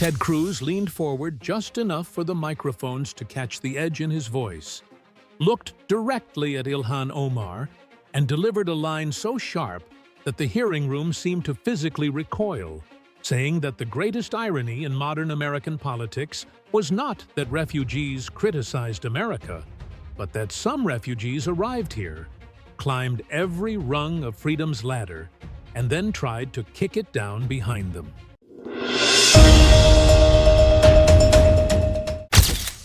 Ted Cruz leaned forward just enough for the microphones to catch the edge in his voice, looked directly at Ilhan Omar, and delivered a line so sharp that the hearing room seemed to physically recoil, saying that the greatest irony in modern American politics was not that refugees criticized America, but that some refugees arrived here, climbed every rung of freedom's ladder, and then tried to kick it down behind them.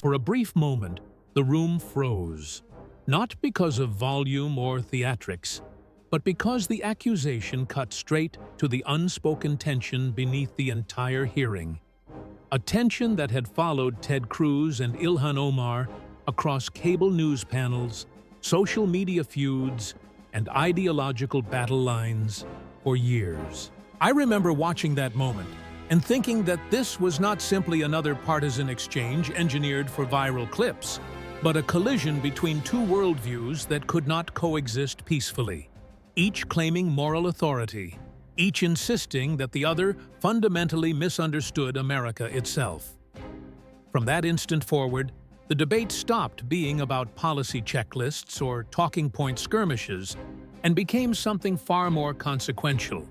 For a brief moment, the room froze, not because of volume or theatrics, but because the accusation cut straight to the unspoken tension beneath the entire hearing. A tension that had followed Ted Cruz and Ilhan Omar across cable news panels, social media feuds, and ideological battle lines for years. I remember watching that moment and thinking that this was not simply another partisan exchange engineered for viral clips, but a collision between two worldviews that could not coexist peacefully, each claiming moral authority, each insisting that the other fundamentally misunderstood America itself. From that instant forward, the debate stopped being about policy checklists or talking point skirmishes and became something far more consequential.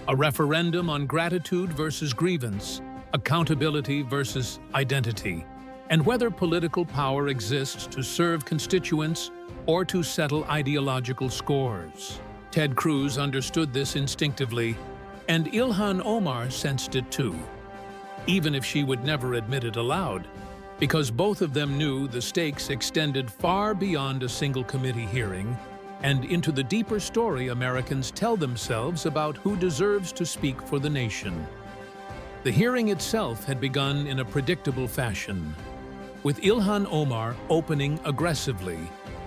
A referendum on gratitude versus grievance, accountability versus identity, and whether political power exists to serve constituents or to settle ideological scores. Ted Cruz understood this instinctively, and Ilhan Omar sensed it too, even if she would never admit it aloud, because both of them knew the stakes extended far beyond a single committee hearing and into the deeper story Americans tell themselves about who deserves to speak for the nation. The hearing itself had begun in a predictable fashion, with Ilhan Omar opening aggressively,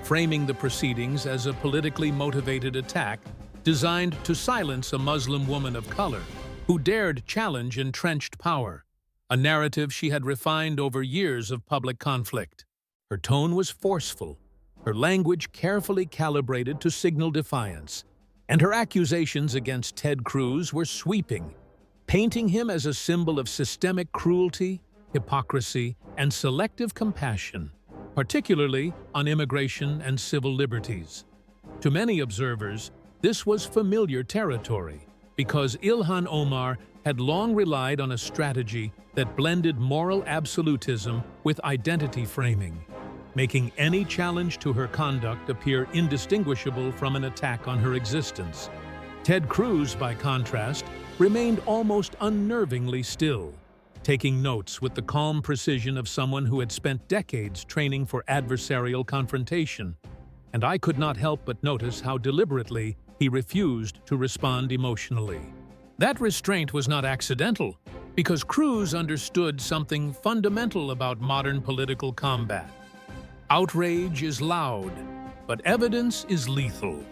framing the proceedings as a politically motivated attack designed to silence a Muslim woman of color who dared challenge entrenched power, a narrative she had refined over years of public conflict. Her tone was forceful, her language carefully calibrated to signal defiance, and her accusations against Ted Cruz were sweeping, painting him as a symbol of systemic cruelty, hypocrisy, and selective compassion, particularly on immigration and civil liberties. To many observers, this was familiar territory because Ilhan Omar had long relied on a strategy that blended moral absolutism with identity framing, making any challenge to her conduct appear indistinguishable from an attack on her existence. Ted Cruz, by contrast, remained almost unnervingly still, taking notes with the calm precision of someone who had spent decades training for adversarial confrontation, and I could not help but notice how deliberately he refused to respond emotionally. That restraint was not accidental, because Cruz understood something fundamental about modern political combat. Outrage is loud, but evidence is lethal.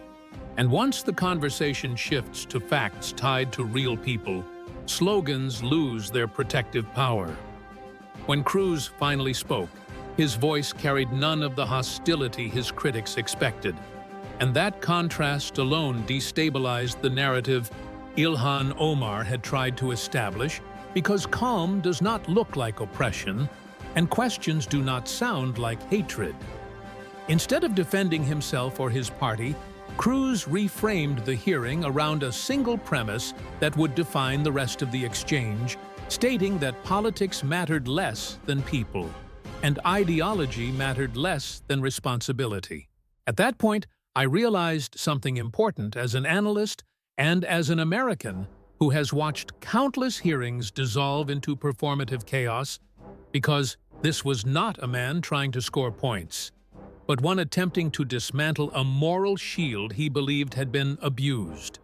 And once the conversation shifts to facts tied to real people, slogans lose their protective power. When Cruz finally spoke, his voice carried none of the hostility his critics expected, and that contrast alone destabilized the narrative Ilhan Omar had tried to establish, because calm does not look like oppression, and questions do not sound like hatred. Instead of defending himself or his party, Cruz reframed the hearing around a single premise that would define the rest of the exchange, stating that politics mattered less than people, and ideology mattered less than responsibility. At that point, I realized something important as an analyst and as an American who has watched countless hearings dissolve into performative chaos, because this was not a man trying to score points, but one attempting to dismantle a moral shield he believed had been abused.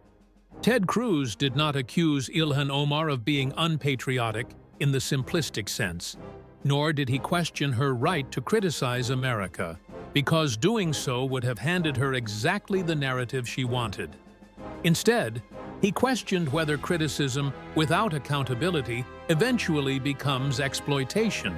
Ted Cruz did not accuse Ilhan Omar of being unpatriotic in the simplistic sense, nor did he question her right to criticize America, because doing so would have handed her exactly the narrative she wanted. Instead, he questioned whether criticism without accountability eventually becomes exploitation,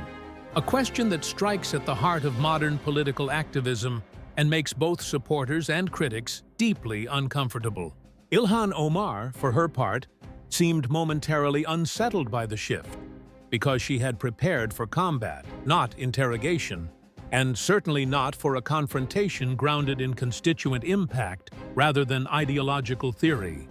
a question that strikes at the heart of modern political activism and makes both supporters and critics deeply uncomfortable. Ilhan Omar, for her part, seemed momentarily unsettled by the shift, because she had prepared for combat, not interrogation, and certainly not for a confrontation grounded in constituent impact rather than ideological theory.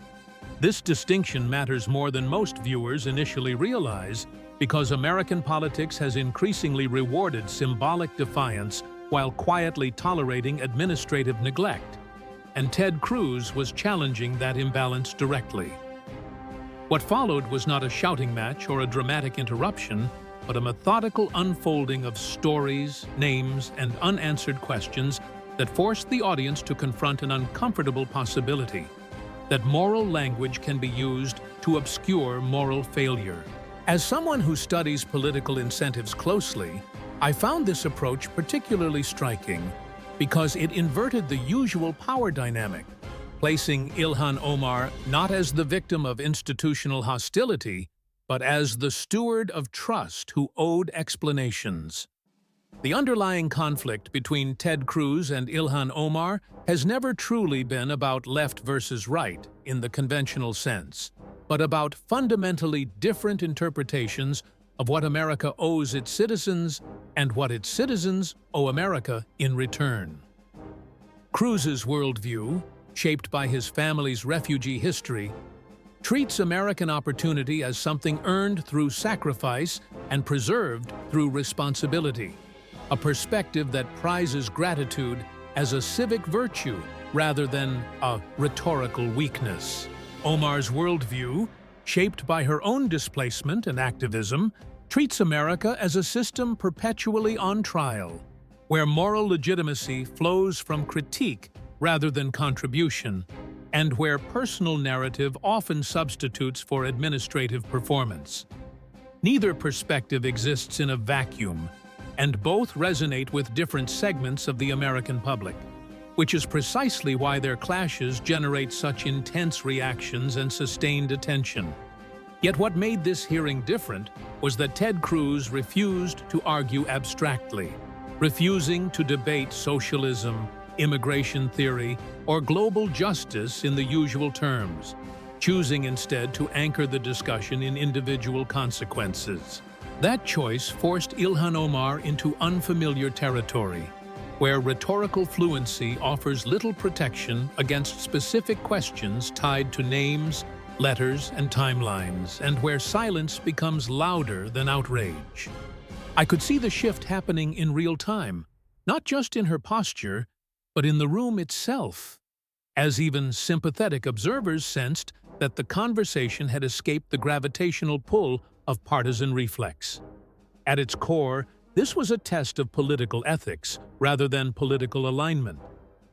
This distinction matters more than most viewers initially realize because American politics has increasingly rewarded symbolic defiance while quietly tolerating administrative neglect, and Ted Cruz was challenging that imbalance directly. What followed was not a shouting match or a dramatic interruption, but a methodical unfolding of stories, names, and unanswered questions that forced the audience to confront an uncomfortable possibility: that moral language can be used to obscure moral failure. As someone who studies political incentives closely, I found this approach particularly striking because it inverted the usual power dynamic, placing Ilhan Omar not as the victim of institutional hostility, but as the steward of trust who owed explanations. The underlying conflict between Ted Cruz and Ilhan Omar has never truly been about left versus right in the conventional sense, but about fundamentally different interpretations of what America owes its citizens and what its citizens owe America in return. Cruz's worldview, shaped by his family's refugee history, treats American opportunity as something earned through sacrifice and preserved through responsibility, a perspective that prizes gratitude as a civic virtue rather than a rhetorical weakness. Omar's worldview, shaped by her own displacement and activism, treats America as a system perpetually on trial, where moral legitimacy flows from critique rather than contribution, and where personal narrative often substitutes for administrative performance. Neither perspective exists in a vacuum, and both resonate with different segments of the American public, which is precisely why their clashes generate such intense reactions and sustained attention. Yet what made this hearing different was that Ted Cruz refused to argue abstractly, refusing to debate socialism, immigration theory, or global justice in the usual terms, choosing instead to anchor the discussion in individual consequences. That choice forced Ilhan Omar into unfamiliar territory, where rhetorical fluency offers little protection against specific questions tied to names, letters, and timelines, and where silence becomes louder than outrage. I could see the shift happening in real time, not just in her posture, but in the room itself, as even sympathetic observers sensed that the conversation had escaped the gravitational pull of partisan reflex. At its core, this was a test of political ethics rather than political alignment,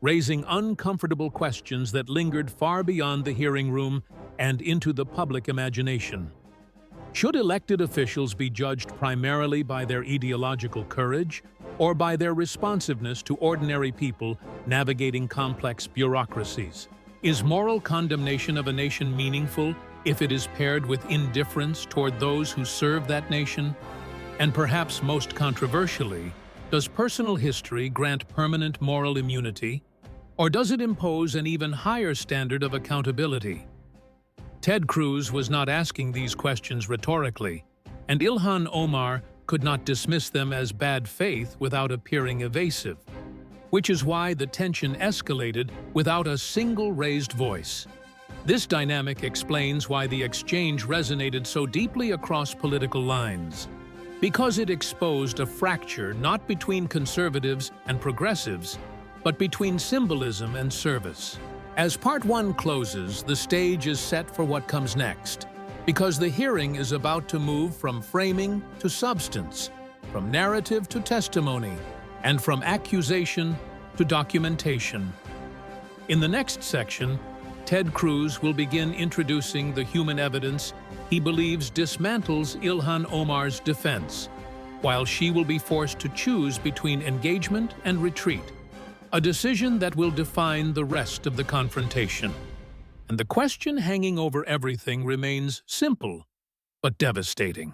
raising uncomfortable questions that lingered far beyond the hearing room and into the public imagination. Should elected officials be judged primarily by their ideological courage or by their responsiveness to ordinary people navigating complex bureaucracies? Is moral condemnation of a nation meaningful if it is paired with indifference toward those who serve that nation? And perhaps most controversially, does personal history grant permanent moral immunity, or does it impose an even higher standard of accountability? Ted Cruz was not asking these questions rhetorically, and Ilhan Omar could not dismiss them as bad faith without appearing evasive, which is why the tension escalated without a single raised voice. This dynamic explains why the exchange resonated so deeply across political lines, because it exposed a fracture not between conservatives and progressives, but between symbolism and service. As Part 1 closes, the stage is set for what comes next, because the hearing is about to move from framing to substance, from narrative to testimony, and from accusation to documentation. In the next section, Ted Cruz will begin introducing the human evidence he believes dismantles Ilhan Omar's defense, while she will be forced to choose between engagement and retreat, a decision that will define the rest of the confrontation. And the question hanging over everything remains simple, but devastating.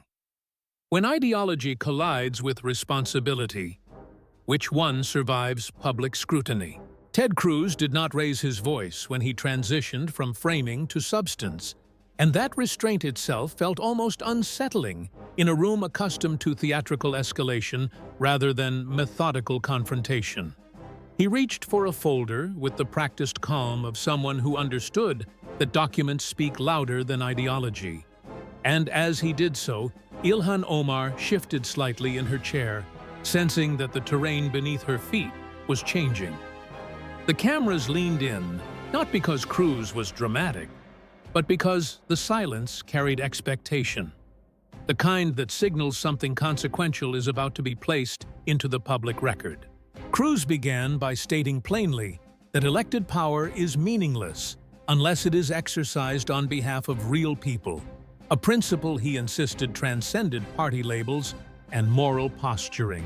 When ideology collides with responsibility, which one survives public scrutiny? Ted Cruz did not raise his voice when he transitioned from framing to substance. And that restraint itself felt almost unsettling in a room accustomed to theatrical escalation rather than methodical confrontation. He reached for a folder with the practiced calm of someone who understood that documents speak louder than ideology. And as he did so, Ilhan Omar shifted slightly in her chair, sensing that the terrain beneath her feet was changing. The cameras leaned in, not because Cruz was dramatic, but because the silence carried expectation, the kind that signals something consequential is about to be placed into the public record. Cruz began by stating plainly that elected power is meaningless unless it is exercised on behalf of real people, a principle he insisted transcended party labels and moral posturing.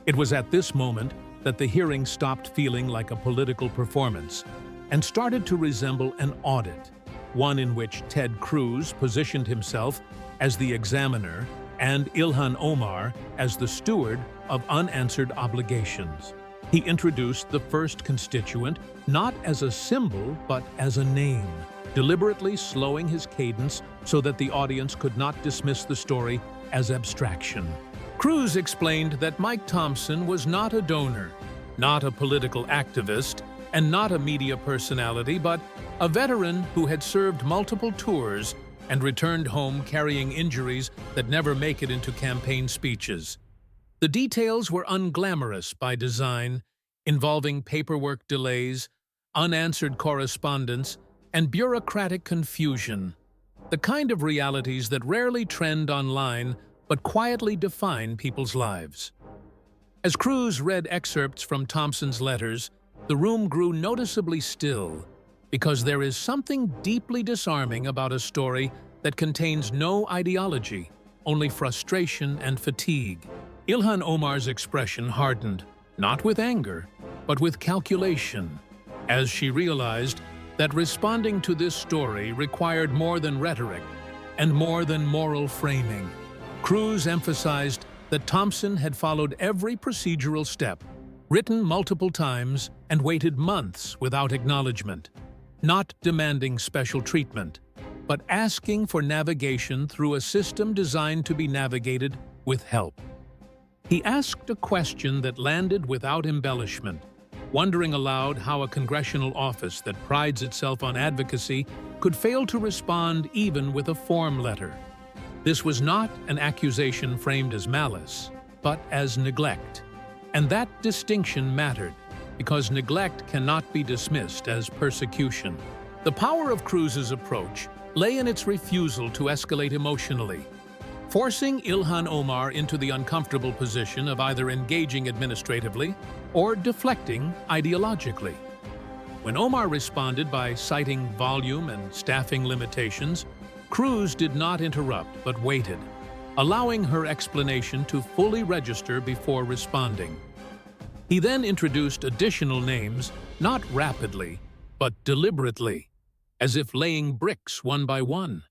It was at this moment that the hearing stopped feeling like a political performance and started to resemble an audit, one in which Ted Cruz positioned himself as the examiner and Ilhan Omar as the steward of unanswered obligations. He introduced the first constituent not as a symbol but as a name, deliberately slowing his cadence so that the audience could not dismiss the story as abstraction. Cruz explained that Mike Thompson was not a donor, not a political activist, and not a media personality, but a veteran who had served multiple tours and returned home carrying injuries that never make it into campaign speeches. The details were unglamorous by design, involving paperwork delays, unanswered correspondence, and bureaucratic confusion, the kind of realities that rarely trend online but quietly define people's lives. As Cruz read excerpts from Thompson's letters, the room grew noticeably still, because there is something deeply disarming about a story that contains no ideology, only frustration and fatigue. Ilhan Omar's expression hardened, not with anger, but with calculation, as she realized that responding to this story required more than rhetoric and more than moral framing. Cruz emphasized that Thompson had followed every procedural step, written multiple times, and waited months without acknowledgement, not demanding special treatment, but asking for navigation through a system designed to be navigated with help. He asked a question that landed without embellishment, wondering aloud how a congressional office that prides itself on advocacy could fail to respond even with a form letter. This was not an accusation framed as malice, but as neglect. And that distinction mattered, because neglect cannot be dismissed as persecution. The power of Cruz's approach lay in its refusal to escalate emotionally, forcing Ilhan Omar into the uncomfortable position of either engaging administratively or deflecting ideologically. When Omar responded by citing volume and staffing limitations, Cruz did not interrupt but waited, allowing her explanation to fully register before responding. He then introduced additional names, not rapidly, but deliberately, as if laying bricks one by one,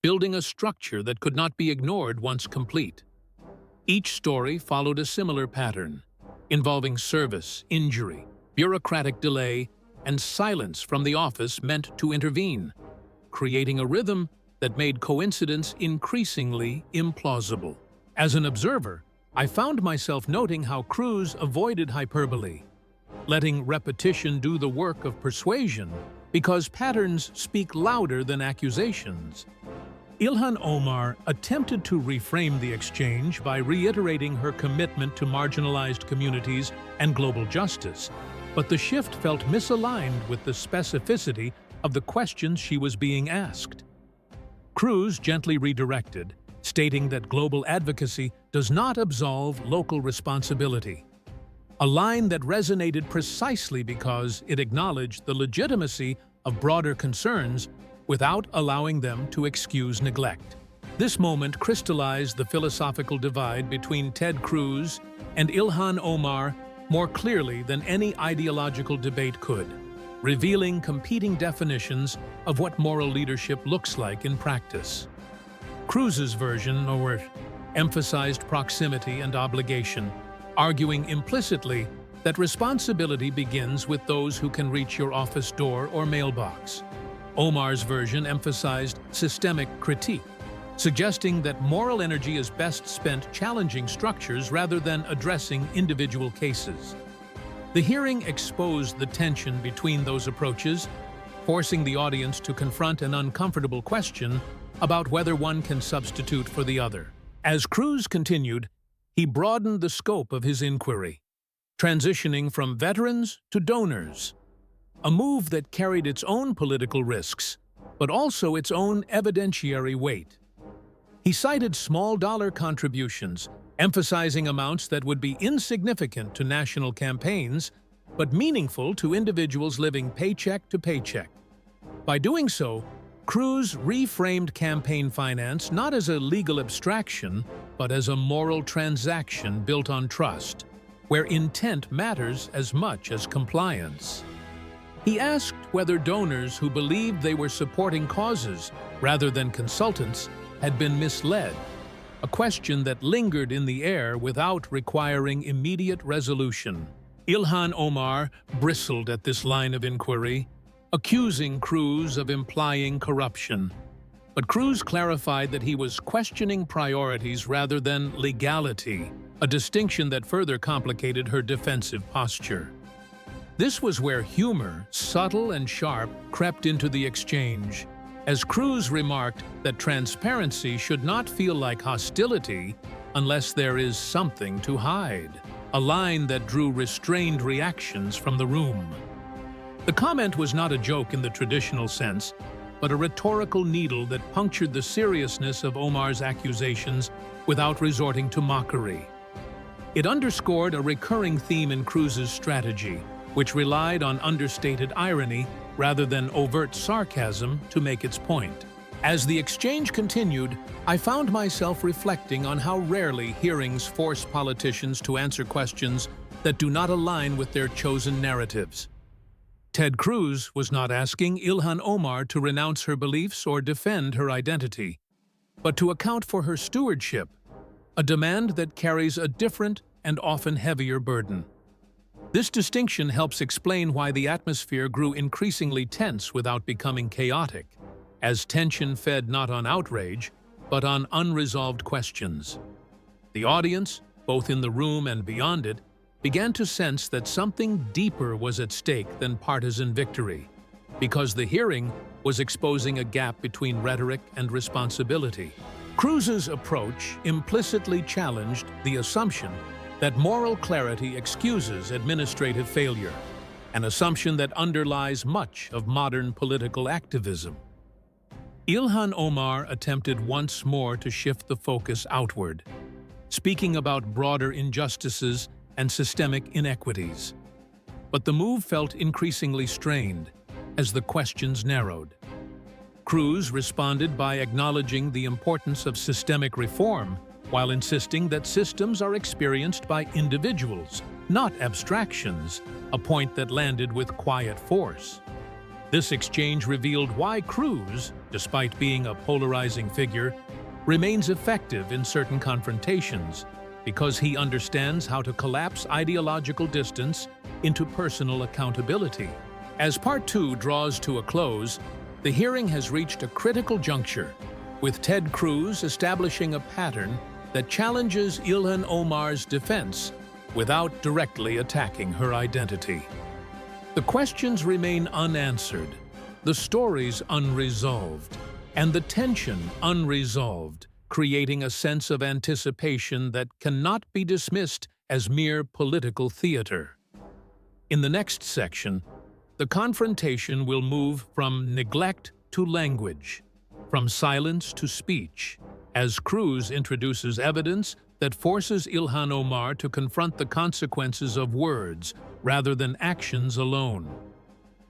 building a structure that could not be ignored once complete. Each story followed a similar pattern, involving service, injury, bureaucratic delay, and silence from the office meant to intervene, creating a rhythm that made coincidence increasingly implausible. As an observer, I found myself noting how Cruz avoided hyperbole, letting repetition do the work of persuasion because patterns speak louder than accusations. Ilhan Omar attempted to reframe the exchange by reiterating her commitment to marginalized communities and global justice, but the shift felt misaligned with the specificity of the questions she was being asked. Cruz gently redirected, stating that global advocacy does not absolve local responsibility, a line that resonated precisely because it acknowledged the legitimacy of broader concerns without allowing them to excuse neglect. This moment crystallized the philosophical divide between Ted Cruz and Ilhan Omar more clearly than any ideological debate could, revealing competing definitions of what moral leadership looks like in practice. Cruz's version, emphasized proximity and obligation, arguing implicitly that responsibility begins with those who can reach your office door or mailbox. Omar's version emphasized systemic critique, suggesting that moral energy is best spent challenging structures rather than addressing individual cases. The hearing exposed the tension between those approaches, forcing the audience to confront an uncomfortable question about whether one can substitute for the other. As Cruz continued, he broadened the scope of his inquiry, transitioning from veterans to donors, a move that carried its own political risks, but also its own evidentiary weight. He cited small-dollar contributions, emphasizing amounts that would be insignificant to national campaigns, but meaningful to individuals living paycheck to paycheck. By doing so, Cruz reframed campaign finance not as a legal abstraction, but as a moral transaction built on trust, where intent matters as much as compliance. He asked whether donors who believed they were supporting causes rather than consultants had been misled, a question that lingered in the air without requiring immediate resolution. Ilhan Omar bristled at this line of inquiry, accusing Cruz of implying corruption. But Cruz clarified that he was questioning priorities rather than legality, a distinction that further complicated her defensive posture. This was where humor, subtle and sharp, crept into the exchange, as Cruz remarked that transparency should not feel like hostility unless there is something to hide, a line that drew restrained reactions from the room. The comment was not a joke in the traditional sense, but a rhetorical needle that punctured the seriousness of Omar's accusations without resorting to mockery. It underscored a recurring theme in Cruz's strategy, which relied on understated irony rather than overt sarcasm to make its point. As the exchange continued, I found myself reflecting on how rarely hearings force politicians to answer questions that do not align with their chosen narratives. Ted Cruz was not asking Ilhan Omar to renounce her beliefs or defend her identity, but to account for her stewardship, a demand that carries a different and often heavier burden. This distinction helps explain why the atmosphere grew increasingly tense without becoming chaotic, as tension fed not on outrage, but on unresolved questions. The audience, both in the room and beyond it, began to sense that something deeper was at stake than partisan victory, because the hearing was exposing a gap between rhetoric and responsibility. Cruz's approach implicitly challenged the assumption that moral clarity excuses administrative failure, an assumption that underlies much of modern political activism. Ilhan Omar attempted once more to shift the focus outward, speaking about broader injustices and systemic inequities. But the move felt increasingly strained as the questions narrowed. Cruz responded by acknowledging the importance of systemic reform while insisting that systems are experienced by individuals, not abstractions, a point that landed with quiet force. This exchange revealed why Cruz, despite being a polarizing figure, remains effective in certain confrontations, because he understands how to collapse ideological distance into personal accountability. As Part 2 draws to a close, the hearing has reached a critical juncture, with Ted Cruz establishing a pattern that challenges Ilhan Omar's defense without directly attacking her identity. The questions remain unanswered, the stories unresolved, and the tension unresolved, creating a sense of anticipation that cannot be dismissed as mere political theater. In the next section, the confrontation will move from neglect to language, from silence to speech, as Cruz introduces evidence that forces Ilhan Omar to confront the consequences of words rather than actions alone.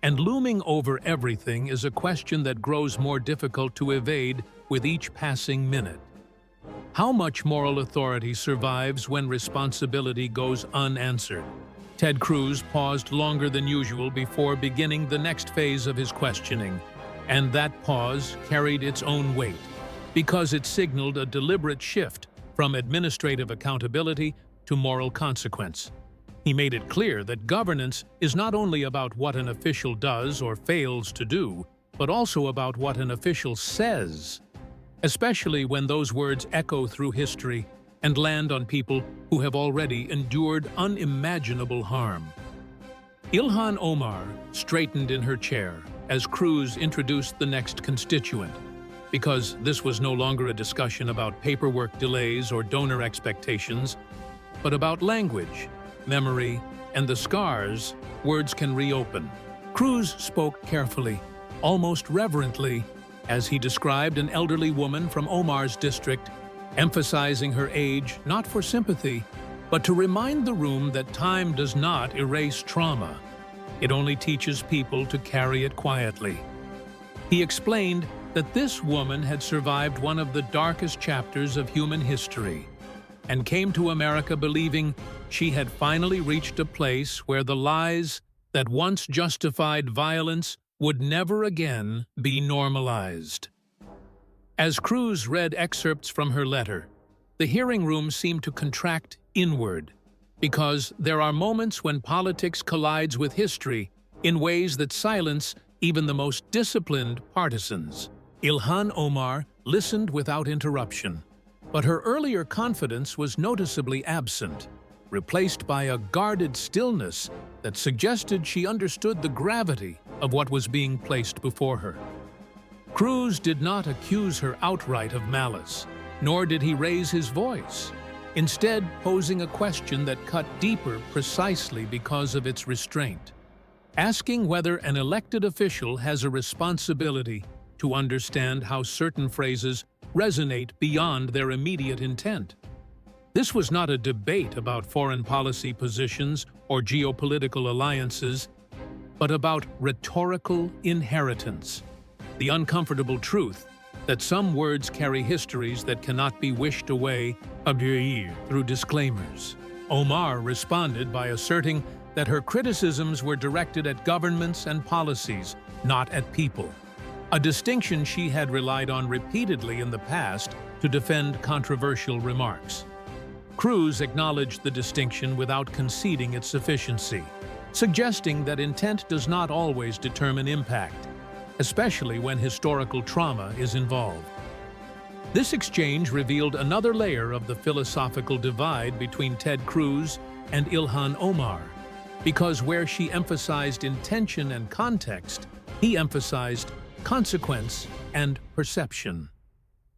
And looming over everything is a question that grows more difficult to evade with each passing minute. How much moral authority survives when responsibility goes unanswered? Ted Cruz paused longer than usual before beginning the next phase of his questioning, and that pause carried its own weight, because it signaled a deliberate shift from administrative accountability to moral consequence. He made it clear that governance is not only about what an official does or fails to do, but also about what an official says, especially when those words echo through history and land on people who have already endured unimaginable harm. Ilhan Omar straightened in her chair as Cruz introduced the next constituent, because this was no longer a discussion about paperwork delays or donor expectations, but about language, memory, and the scars words can reopen. Cruz spoke carefully, almost reverently, as he described an elderly woman from Omar's district, emphasizing her age not for sympathy, but to remind the room that time does not erase trauma. It only teaches people to carry it quietly. He explained that this woman had survived one of the darkest chapters of human history and came to America believing she had finally reached a place where the lies that once justified violence would never again be normalized. As Cruz read excerpts from her letter, the hearing room seemed to contract inward, because there are moments when politics collides with history in ways that silence even the most disciplined partisans. Ilhan Omar listened without interruption, but her earlier confidence was noticeably absent, replaced by a guarded stillness that suggested she understood the gravity of what was being placed before her. Cruz did not accuse her outright of malice, nor did he raise his voice, instead posing a question that cut deeper precisely because of its restraint, asking whether an elected official has a responsibility to understand how certain phrases resonate beyond their immediate intent. This was not a debate about foreign policy positions or geopolitical alliances, but about rhetorical inheritance, the uncomfortable truth that some words carry histories that cannot be wished away through disclaimers. Omar responded by asserting that her criticisms were directed at governments and policies, not at people, a distinction she had relied on repeatedly in the past to defend controversial remarks. Cruz acknowledged the distinction without conceding its sufficiency, suggesting that intent does not always determine impact, especially when historical trauma is involved. This exchange revealed another layer of the philosophical divide between Ted Cruz and Ilhan Omar, because where she emphasized intention and context, he emphasized consequence and perception.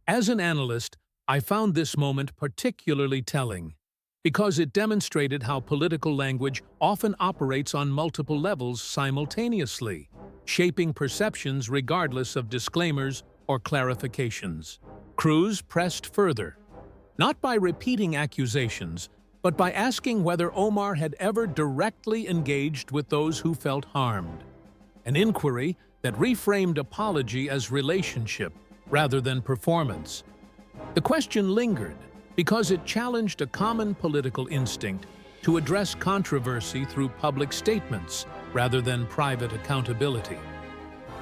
As an analyst, I found this moment particularly telling, because it demonstrated how political language often operates on multiple levels simultaneously, shaping perceptions regardless of disclaimers or clarifications. Cruz pressed further, not by repeating accusations, but by asking whether Omar had ever directly engaged with those who felt harmed, an inquiry that reframed apology as relationship rather than performance. The question lingered because it challenged a common political instinct to address controversy through public statements rather than private accountability.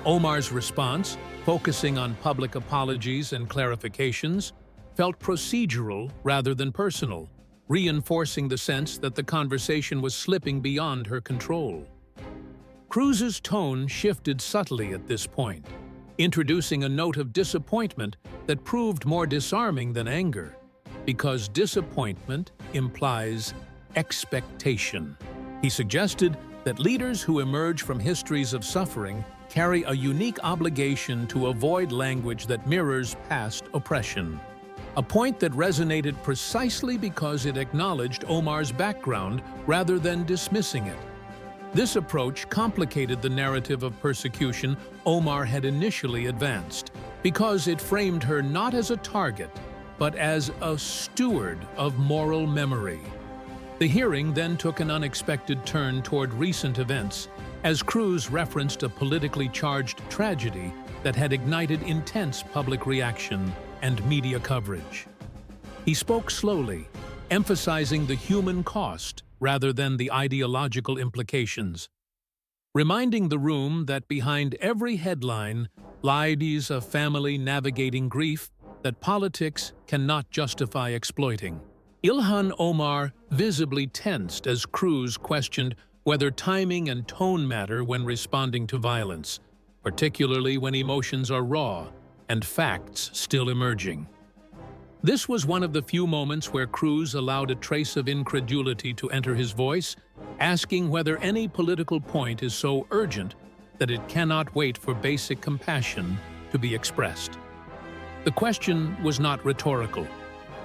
Omar's response, focusing on public apologies and clarifications, felt procedural rather than personal, reinforcing the sense that the conversation was slipping beyond her control. Cruz's tone shifted subtly at this point, introducing a note of disappointment that proved more disarming than anger, because disappointment implies expectation. He suggested that leaders who emerge from histories of suffering carry a unique obligation to avoid language that mirrors past oppression, a point that resonated precisely because it acknowledged Omar's background rather than dismissing it. This approach complicated the narrative of persecution Omar had initially advanced, because it framed her not as a target, but as a steward of moral memory. The hearing then took an unexpected turn toward recent events, as Cruz referenced a politically charged tragedy that had ignited intense public reaction and media coverage. He spoke slowly, emphasizing the human cost rather than the ideological implications, reminding the room that behind every headline lies a family navigating grief that politics cannot justify exploiting. Ilhan Omar visibly tensed as Cruz questioned whether timing and tone matter when responding to violence, particularly when emotions are raw and facts still emerging. This was one of the few moments where Cruz allowed a trace of incredulity to enter his voice, asking whether any political point is so urgent that it cannot wait for basic compassion to be expressed. The question was not rhetorical,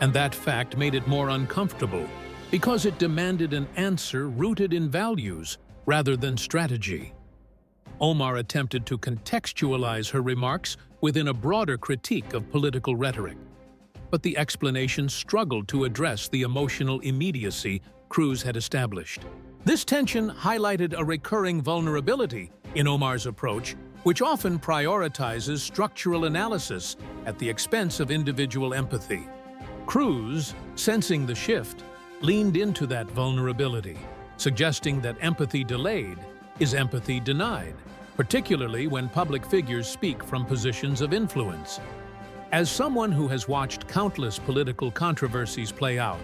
and that fact made it more uncomfortable because it demanded an answer rooted in values rather than strategy. Omar attempted to contextualize her remarks within a broader critique of political rhetoric, but the explanation struggled to address the emotional immediacy Cruz had established. This tension highlighted a recurring vulnerability in Omar's approach, which often prioritizes structural analysis at the expense of individual empathy. Cruz, sensing the shift, leaned into that vulnerability, suggesting that empathy delayed is empathy denied, particularly when public figures speak from positions of influence. As someone who has watched countless political controversies play out,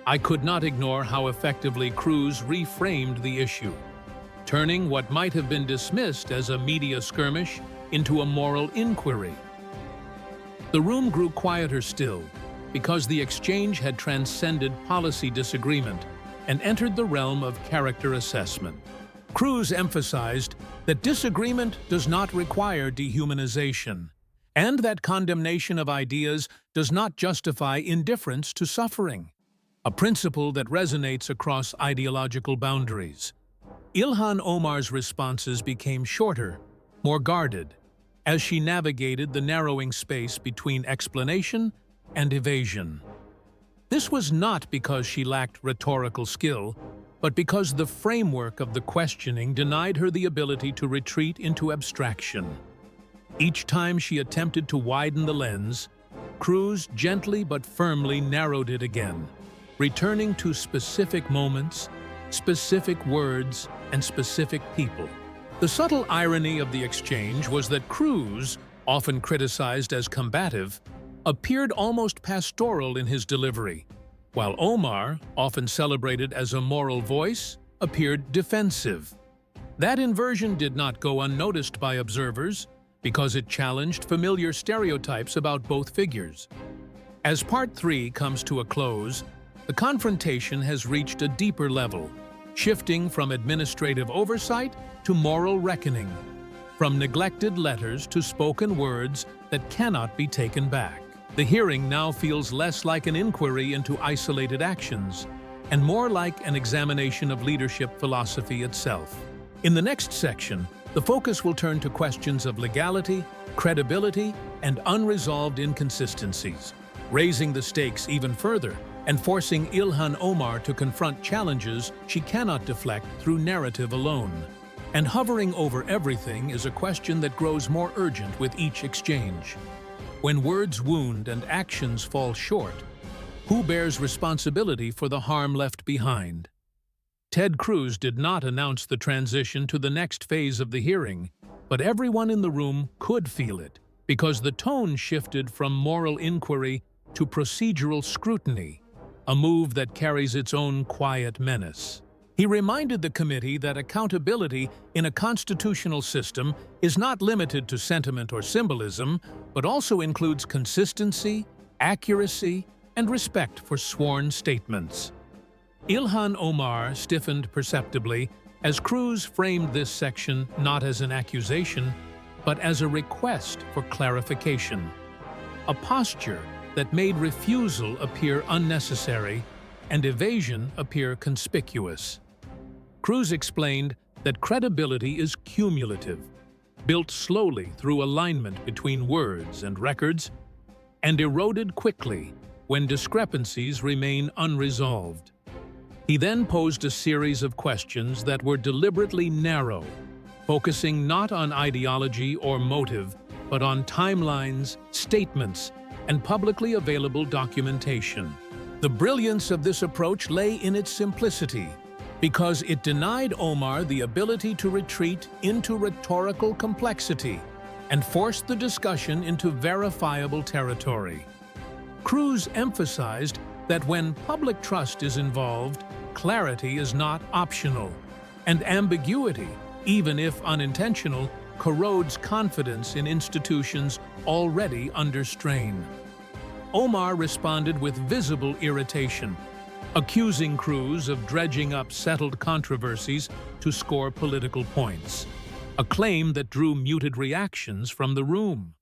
I could not ignore how effectively Cruz reframed the issue, turning what might have been dismissed as a media skirmish into a moral inquiry. The room grew quieter still, because the exchange had transcended policy disagreement and entered the realm of character assessment. Cruz emphasized that disagreement does not require dehumanization, and that condemnation of ideas does not justify indifference to suffering, a principle that resonates across ideological boundaries. Ilhan Omar's responses became shorter, more guarded, as she navigated the narrowing space between explanation and evasion. This was not because she lacked rhetorical skill, but because the framework of the questioning denied her the ability to retreat into abstraction. Each time she attempted to widen the lens, Cruz gently but firmly narrowed it again, returning to specific moments, specific words, and specific people. The subtle irony of the exchange was that Cruz, often criticized as combative, appeared almost pastoral in his delivery, while Omar, often celebrated as a moral voice, appeared defensive. That inversion did not go unnoticed by observers because it challenged familiar stereotypes about both figures. As Part 3 comes to a close, the confrontation has reached a deeper level, shifting from administrative oversight to moral reckoning, from neglected letters to spoken words that cannot be taken back. The hearing now feels less like an inquiry into isolated actions and more like an examination of leadership philosophy itself. In the next section, the focus will turn to questions of legality, credibility, and unresolved inconsistencies, raising the stakes even further and forcing Ilhan Omar to confront challenges she cannot deflect through narrative alone. And hovering over everything is a question that grows more urgent with each exchange. When words wound and actions fall short, who bears responsibility for the harm left behind? Ted Cruz did not announce the transition to the next phase of the hearing, but everyone in the room could feel it, because the tone shifted from moral inquiry to procedural scrutiny, a move that carries its own quiet menace. He reminded the committee that accountability in a constitutional system is not limited to sentiment or symbolism, but also includes consistency, accuracy, and respect for sworn statements. Ilhan Omar stiffened perceptibly as Cruz framed this section not as an accusation, but as a request for clarification, a posture that made refusal appear unnecessary and evasion appear conspicuous. Cruz explained that credibility is cumulative, built slowly through alignment between words and records, and eroded quickly when discrepancies remain unresolved. He then posed a series of questions that were deliberately narrow, focusing not on ideology or motive, but on timelines, statements, and publicly available documentation. The brilliance of this approach lay in its simplicity, because it denied Omar the ability to retreat into rhetorical complexity and forced the discussion into verifiable territory. Cruz emphasized that when public trust is involved, clarity is not optional, and ambiguity, even if unintentional, corrodes confidence in institutions already under strain. Omar responded with visible irritation, accusing Cruz of dredging up settled controversies to score political points, a claim that drew muted reactions from the room.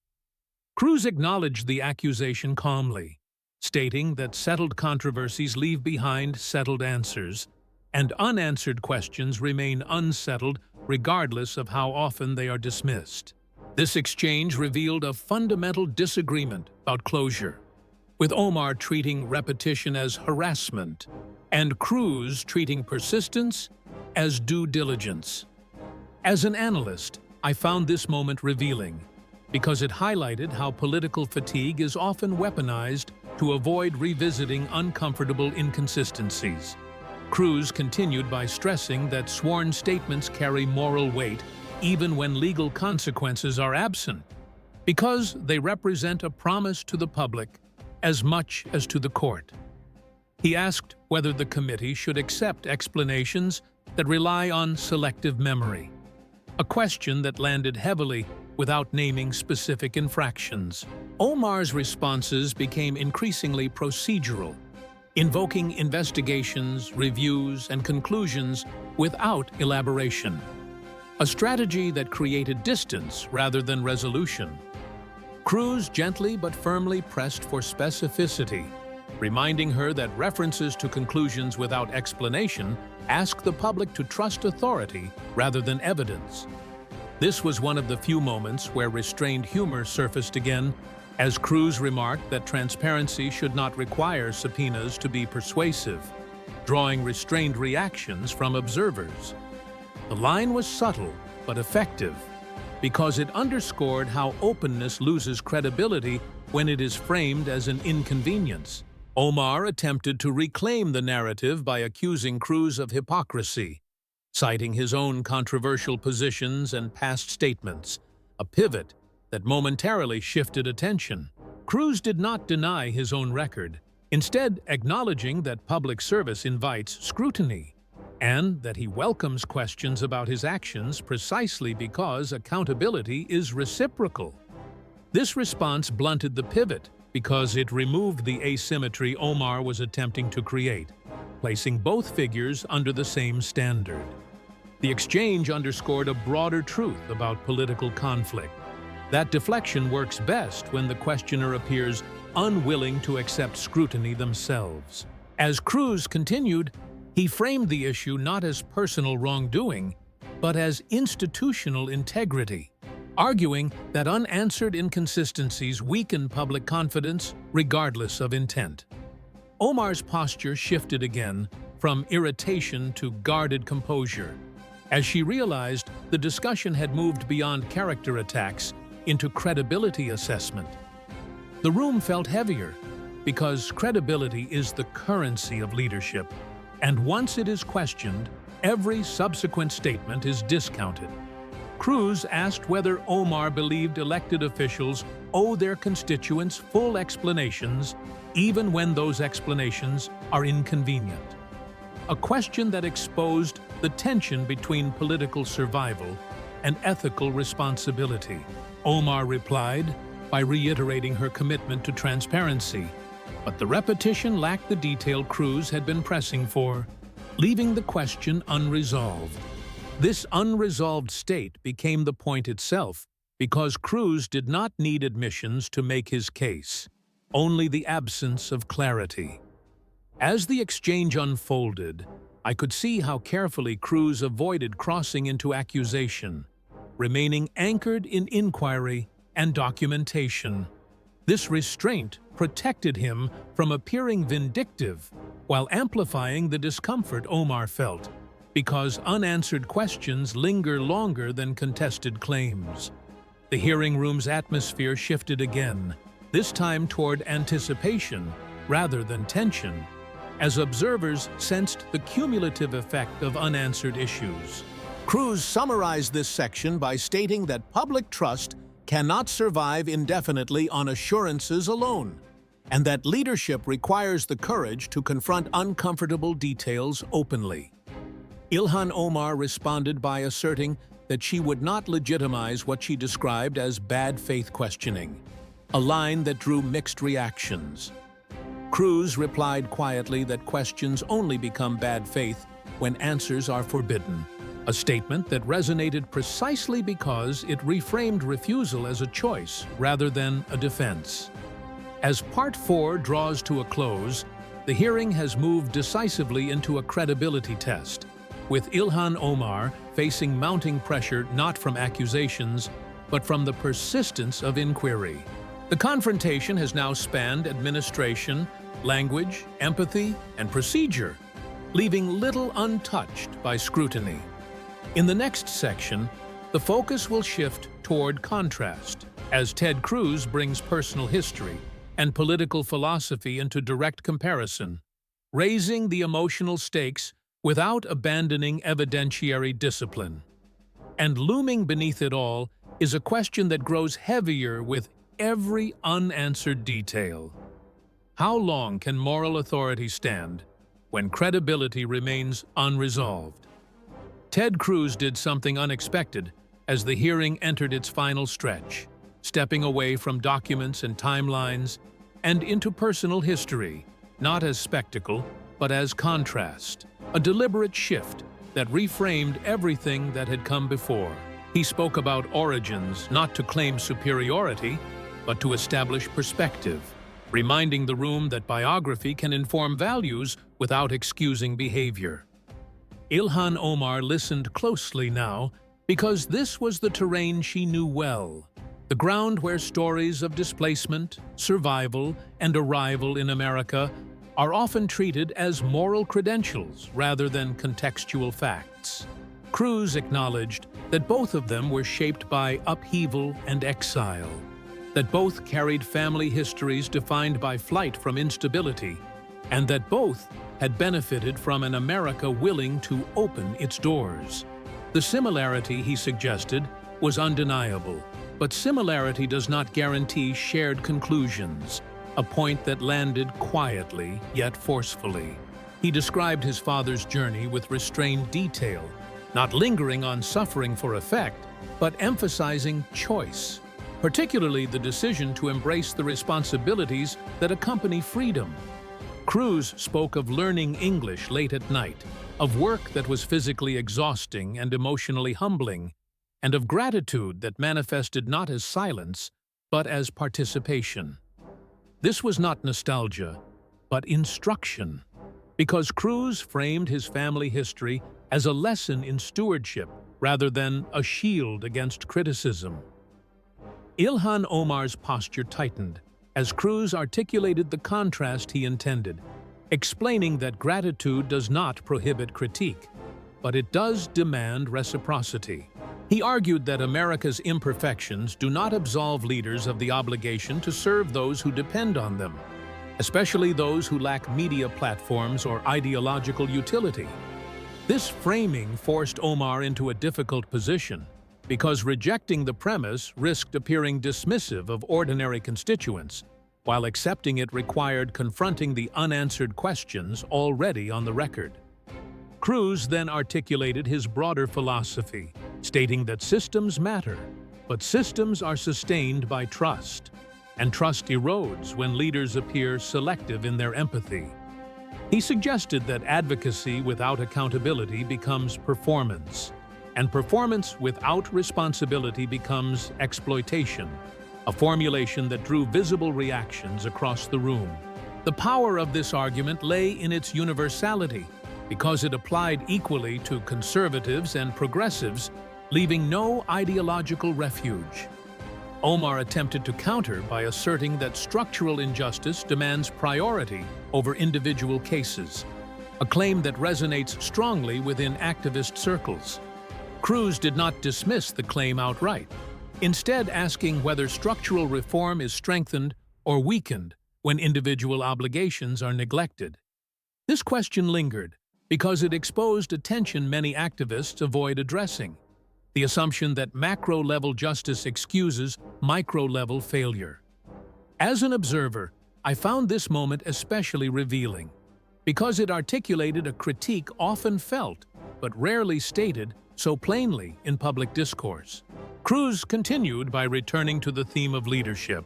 Cruz acknowledged the accusation calmly, stating that settled controversies leave behind settled answers, and unanswered questions remain unsettled regardless of how often they are dismissed. This exchange revealed a fundamental disagreement about closure, with Omar treating repetition as harassment and Cruz treating persistence as due diligence. As an analyst, I found this moment revealing because it highlighted how political fatigue is often weaponized to avoid revisiting uncomfortable inconsistencies. Cruz continued by stressing that sworn statements carry moral weight even when legal consequences are absent, because they represent a promise to the public as much as to the court. He asked whether the committee should accept explanations that rely on selective memory, a question that landed heavily without naming specific infractions. Omar's responses became increasingly procedural, invoking investigations, reviews, and conclusions without elaboration, a strategy that created distance rather than resolution. Cruz gently but firmly pressed for specificity, reminding her that references to conclusions without explanation ask the public to trust authority rather than evidence. This was one of the few moments where restrained humor surfaced again, as Cruz remarked that transparency should not require subpoenas to be persuasive, drawing restrained reactions from observers. The line was subtle but effective, because it underscored how openness loses credibility when it is framed as an inconvenience. Omar attempted to reclaim the narrative by accusing Cruz of hypocrisy, citing his own controversial positions and past statements, a pivot that momentarily shifted attention. Cruz did not deny his own record, instead acknowledging that public service invites scrutiny, and that he welcomes questions about his actions precisely because accountability is reciprocal. This response blunted the pivot because it removed the asymmetry Omar was attempting to create, placing both figures under the same standard. The exchange underscored a broader truth about political conflict, that deflection works best when the questioner appears unwilling to accept scrutiny themselves. As Cruz continued, he framed the issue not as personal wrongdoing, but as institutional integrity, arguing that unanswered inconsistencies weaken public confidence regardless of intent. Omar's posture shifted again from irritation to guarded composure, as she realized the discussion had moved beyond character attacks into credibility assessment. The room felt heavier because credibility is the currency of leadership, and once it is questioned, every subsequent statement is discounted. Cruz asked whether Omar believed elected officials owe their constituents full explanations, even when those explanations are inconvenient. A question that exposed the tension between political survival and ethical responsibility. Omar replied by reiterating her commitment to transparency, but the repetition lacked the detail Cruz had been pressing for, leaving the question unresolved. This unresolved state became the point itself because Cruz did not need admissions to make his case, only the absence of clarity. As the exchange unfolded, I could see how carefully Cruz avoided crossing into accusation, remaining anchored in inquiry and documentation. This restraint protected him from appearing vindictive while amplifying the discomfort Omar felt, because unanswered questions linger longer than contested claims. The hearing room's atmosphere shifted again, this time toward anticipation rather than tension, as observers sensed the cumulative effect of unanswered issues. Cruz summarized this section by stating that public trust cannot survive indefinitely on assurances alone, and that leadership requires the courage to confront uncomfortable details openly. Ilhan Omar responded by asserting that she would not legitimize what she described as bad faith questioning, a line that drew mixed reactions. Cruz replied quietly that questions only become bad faith when answers are forbidden, a statement that resonated precisely because it reframed refusal as a choice rather than a defense. As Part 4 draws to a close, the hearing has moved decisively into a credibility test, with Ilhan Omar facing mounting pressure not from accusations, but from the persistence of inquiry. The confrontation has now spanned administration, language, empathy, and procedure, leaving little untouched by scrutiny. In the next section, the focus will shift toward contrast, as Ted Cruz brings personal history and political philosophy into direct comparison, raising the emotional stakes without abandoning evidentiary discipline. And looming beneath it all is a question that grows heavier with every unanswered detail. How long can moral authority stand when credibility remains unresolved? Ted Cruz did something unexpected as the hearing entered its final stretch, stepping away from documents and timelines and into personal history, not as spectacle, but as contrast, a deliberate shift that reframed everything that had come before. He spoke about origins not to claim superiority, but to establish perspective, reminding the room that biography can inform values without excusing behavior. Ilhan Omar listened closely now because this was the terrain she knew well, the ground where stories of displacement, survival, and arrival in America are often treated as moral credentials rather than contextual facts. Cruz acknowledged that both of them were shaped by upheaval and exile, that both carried family histories defined by flight from instability, and that both had benefited from an America willing to open its doors. The similarity, he suggested, was undeniable, but similarity does not guarantee shared conclusions, a point that landed quietly yet forcefully. He described his father's journey with restrained detail, not lingering on suffering for effect, but emphasizing choice, particularly the decision to embrace the responsibilities that accompany freedom. Cruz spoke of learning English late at night, of work that was physically exhausting and emotionally humbling, and of gratitude that manifested not as silence, but as participation. This was not nostalgia, but instruction, because Cruz framed his family history as a lesson in stewardship rather than a shield against criticism. Ilhan Omar's posture tightened as Cruz articulated the contrast he intended, explaining that gratitude does not prohibit critique, but it does demand reciprocity. He argued that America's imperfections do not absolve leaders of the obligation to serve those who depend on them, especially those who lack media platforms or ideological utility. This framing forced Omar into a difficult position, because rejecting the premise risked appearing dismissive of ordinary constituents, while accepting it required confronting the unanswered questions already on the record. Cruz then articulated his broader philosophy, stating that systems matter, but systems are sustained by trust, and trust erodes when leaders appear selective in their empathy. He suggested that advocacy without accountability becomes performance, and performance without responsibility becomes exploitation, a formulation that drew visible reactions across the room. The power of this argument lay in its universality, because it applied equally to conservatives and progressives, leaving no ideological refuge. Omar attempted to counter by asserting that structural injustice demands priority over individual cases, a claim that resonates strongly within activist circles. Cruz did not dismiss the claim outright, instead asking whether structural reform is strengthened or weakened when individual obligations are neglected. This question lingered because it exposed a tension many activists avoid addressing: the assumption that macro-level justice excuses micro-level failure. As an observer, I found this moment especially revealing, because it articulated a critique often felt, but rarely stated, so plainly in public discourse. Cruz continued by returning to the theme of leadership,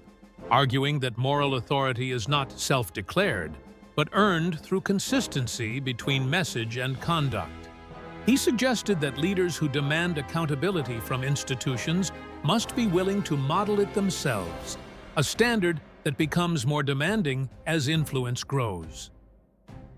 arguing that moral authority is not self-declared, but earned through consistency between message and conduct. He suggested that leaders who demand accountability from institutions must be willing to model it themselves, a standard that becomes more demanding as influence grows.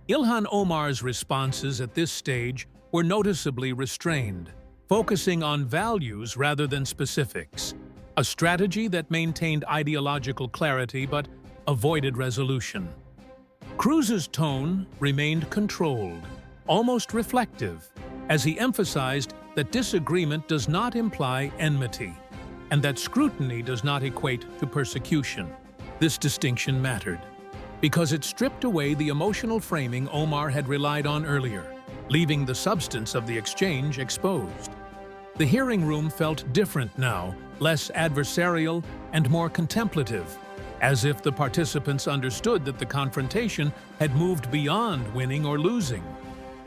Ilhan Omar's responses at this stage were noticeably restrained, focusing on values rather than specifics, a strategy that maintained ideological clarity but avoided resolution. Cruz's tone remained controlled, almost reflective, as he emphasized that disagreement does not imply enmity, and that scrutiny does not equate to persecution. This distinction mattered, because it stripped away the emotional framing Omar had relied on earlier, leaving the substance of the exchange exposed. The hearing room felt different now, less adversarial and more contemplative, as if the participants understood that the confrontation had moved beyond winning or losing.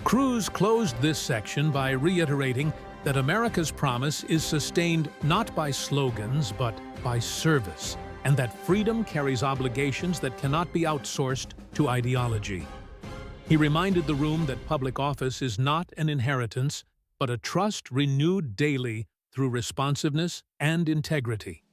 Cruz closed this section by reiterating that America's promise is sustained not by slogans but by service, and that freedom carries obligations that cannot be outsourced to ideology. He reminded the room that public office is not an inheritance, but a trust renewed daily through responsiveness and integrity.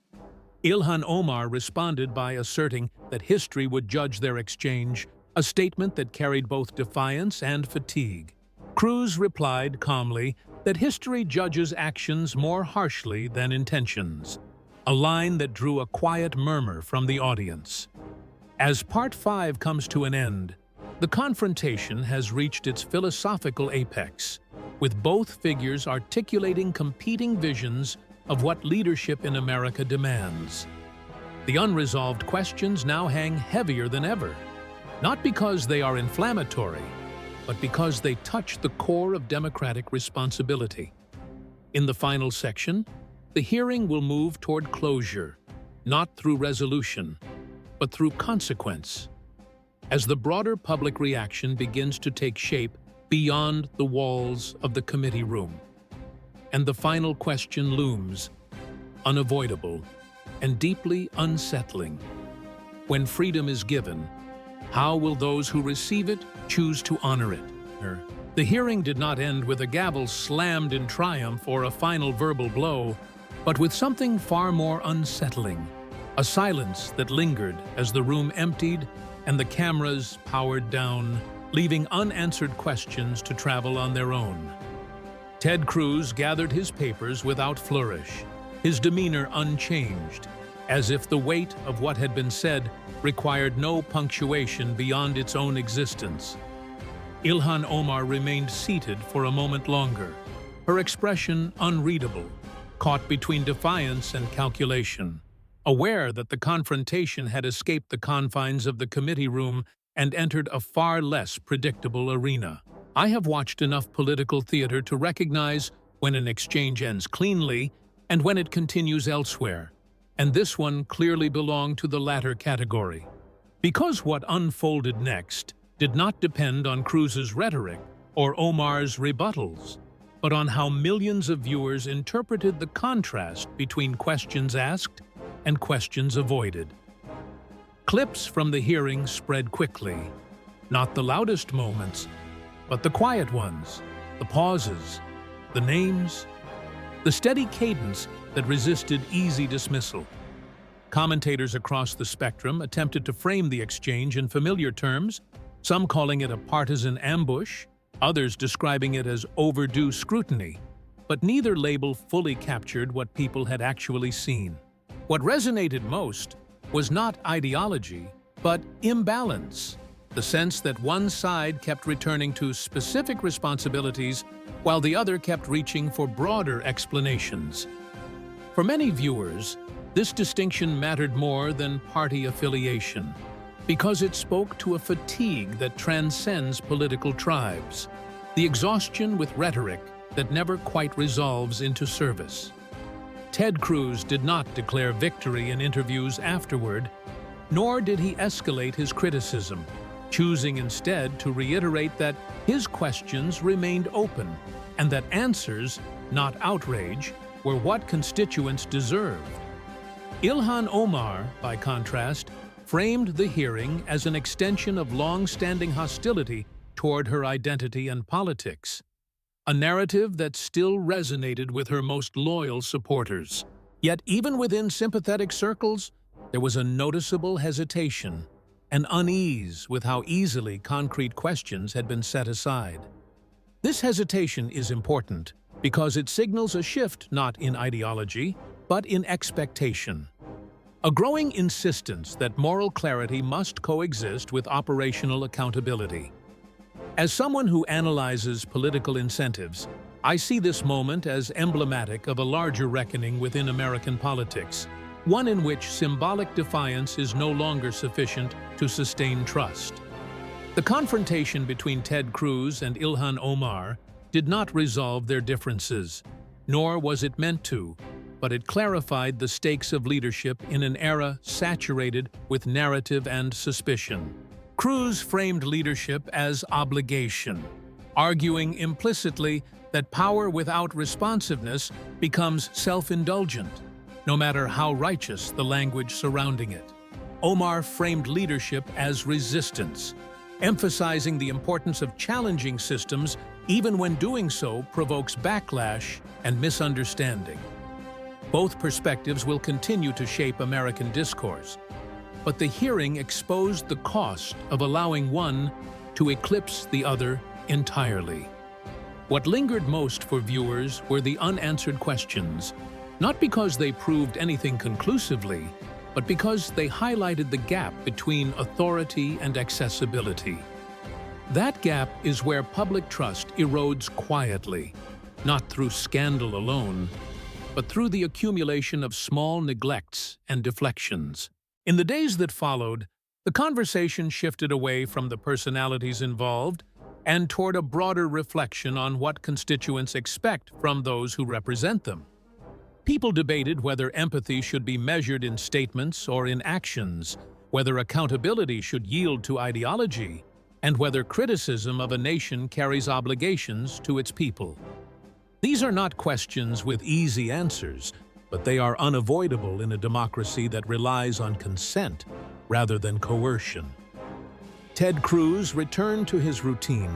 Ilhan Omar responded by asserting that history would judge their exchange, a statement that carried both defiance and fatigue. Cruz replied calmly that history judges actions more harshly than intentions, a line that drew a quiet murmur from the audience. As Part 5 comes to an end, the confrontation has reached its philosophical apex, with both figures articulating competing visions of what leadership in America demands. The unresolved questions now hang heavier than ever, not because they are inflammatory, but because they touch the core of democratic responsibility. In the final section, the hearing will move toward closure, not through resolution, but through consequence, as the broader public reaction begins to take shape beyond the walls of the committee room. And the final question looms, unavoidable and deeply unsettling. When freedom is given, how will those who receive it choose to honor it? The hearing did not end with a gavel slammed in triumph or a final verbal blow, but with something far more unsettling, a silence that lingered as the room emptied and the cameras powered down, leaving unanswered questions to travel on their own. Ted Cruz gathered his papers without flourish, his demeanor unchanged, as if the weight of what had been said required no punctuation beyond its own existence. Ilhan Omar remained seated for a moment longer, her expression unreadable, caught between defiance and calculation, aware that the confrontation had escaped the confines of the committee room and entered a far less predictable arena. I have watched enough political theater to recognize when an exchange ends cleanly and when it continues elsewhere, and this one clearly belonged to the latter category. Because what unfolded next did not depend on Cruz's rhetoric or Omar's rebuttals, but on how millions of viewers interpreted the contrast between questions asked and questions avoided. Clips from the hearing spread quickly, not the loudest moments, but the quiet ones, the pauses, the names, the steady cadence that resisted easy dismissal. Commentators across the spectrum attempted to frame the exchange in familiar terms, some calling it a partisan ambush, others describing it as overdue scrutiny, but neither label fully captured what people had actually seen. What resonated most was not ideology, but imbalance, the sense that one side kept returning to specific responsibilities while the other kept reaching for broader explanations. For many viewers, this distinction mattered more than party affiliation, because it spoke to a fatigue that transcends political tribes, the exhaustion with rhetoric that never quite resolves into service. Ted Cruz did not declare victory in interviews afterward, nor did he escalate his criticism, choosing instead to reiterate that his questions remained open and that answers not outrage, were what constituents deserved. Ilhan Omar, by contrast, framed the hearing as an extension of long-standing hostility toward her identity and politics, a narrative that still resonated with her most loyal supporters. Yet even within sympathetic circles, there was a noticeable hesitation, an unease with how easily concrete questions had been set aside. This hesitation is important because it signals a shift not in ideology, but in expectation. A growing insistence that moral clarity must coexist with operational accountability. As someone who analyzes political incentives, I see this moment as emblematic of a larger reckoning within American politics, one in which symbolic defiance is no longer sufficient to sustain trust. The confrontation between Ted Cruz and Ilhan Omar did not resolve their differences, nor was it meant to, but it clarified the stakes of leadership in an era saturated with narrative and suspicion. Cruz framed leadership as obligation, arguing implicitly that power without responsiveness becomes self-indulgent, no matter how righteous the language surrounding it. Omar framed leadership as resistance, emphasizing the importance of challenging systems even when doing so provokes backlash and misunderstanding. Both perspectives will continue to shape American discourse, but the hearing exposed the cost of allowing one to eclipse the other entirely. What lingered most for viewers were the unanswered questions, not because they proved anything conclusively, but because they highlighted the gap between authority and accessibility. That gap is where public trust erodes quietly, not through scandal alone, but through the accumulation of small neglects and deflections. In the days that followed, the conversation shifted away from the personalities involved and toward a broader reflection on what constituents expect from those who represent them. People debated whether empathy should be measured in statements or in actions, whether accountability should yield to ideology, and whether criticism of a nation carries obligations to its people. These are not questions with easy answers, but they are unavoidable in a democracy that relies on consent rather than coercion. Ted Cruz returned to his routine,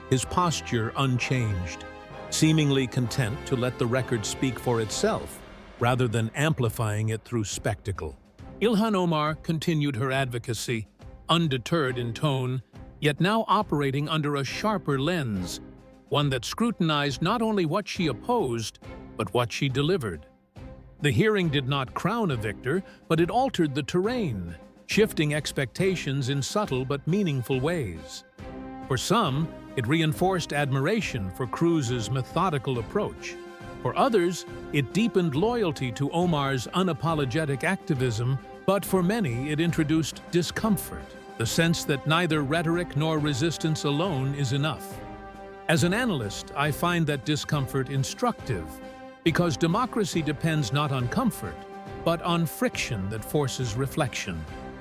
his posture unchanged, seemingly content to let the record speak for itself rather than amplifying it through spectacle. Ilhan Omar continued her advocacy, undeterred in tone, yet now operating under a sharper lens, one that scrutinized not only what she opposed, but what she delivered. The hearing did not crown a victor, but it altered the terrain, shifting expectations in subtle but meaningful ways. For some, it reinforced admiration for Cruz's methodical approach. For others, it deepened loyalty to Omar's unapologetic activism, but for many it introduced discomfort, the sense that neither rhetoric nor resistance alone is enough. As an analyst, I find that discomfort instructive, because democracy depends not on comfort, but on friction that forces reflection.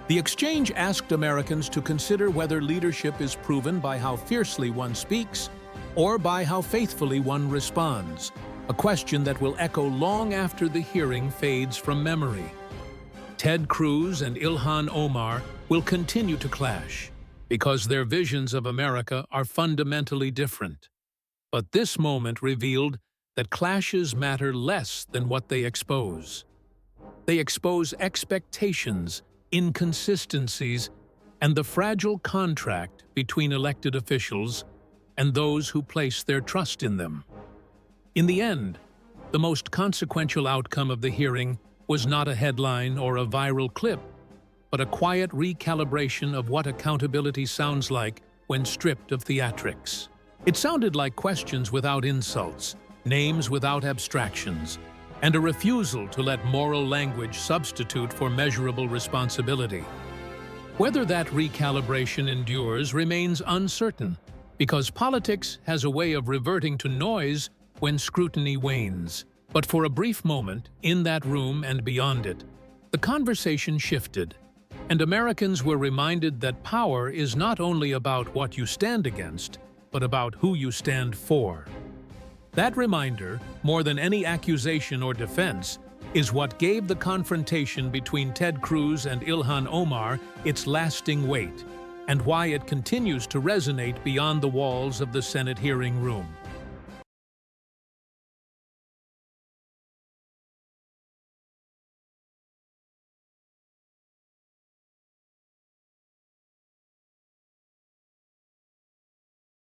The exchange asked Americans to consider whether leadership is proven by how fiercely one speaks or by how faithfully one responds, a question that will echo long after the hearing fades from memory. Ted Cruz and Ilhan Omar will continue to clash because their visions of America are fundamentally different. But this moment revealed that clashes matter less than what they expose. They expose expectations, inconsistencies, and the fragile contract between elected officials and those who place their trust in them. In the end, the most consequential outcome of the hearing was not a headline or a viral clip, but a quiet recalibration of what accountability sounds like when stripped of theatrics. It sounded like questions without insults, names without abstractions, and a refusal to let moral language substitute for measurable responsibility. Whether that recalibration endures remains uncertain, because politics has a way of reverting to noise when scrutiny wanes. But for a brief moment, in that room and beyond it, the conversation shifted, and Americans were reminded that power is not only about what you stand against, but about who you stand for. That reminder, more than any accusation or defense, is what gave the confrontation between Ted Cruz and Ilhan Omar its lasting weight, and why it continues to resonate beyond the walls of the Senate hearing room.